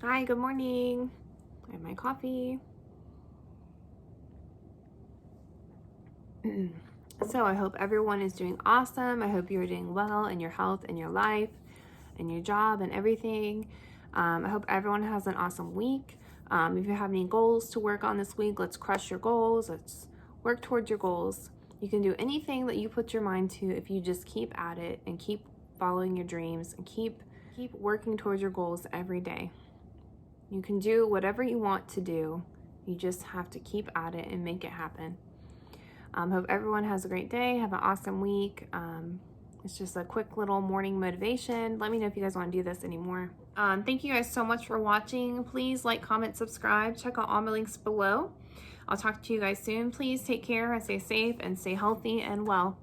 Hi, good morning. I have my coffee. So I hope everyone is doing awesome. I hope you're doing well in your health and your life and your job and everything. I hope everyone has an awesome week. If you have any goals to work on this week, let's crush your goals. Let's work towards your goals. You can do anything that you put your mind to if you just keep at it and keep following your dreams and keep working towards your goals every day. You can do whatever you want to do. You just have to keep at it and make it happen. Hope everyone has a great day. Have an awesome week. It's just a quick little morning motivation. Let me know if you guys want to do this anymore. Thank you guys so much for watching. Please like, comment, subscribe. Check out all my links below. I'll talk to you guys soon. Please take care and stay safe and stay healthy and well.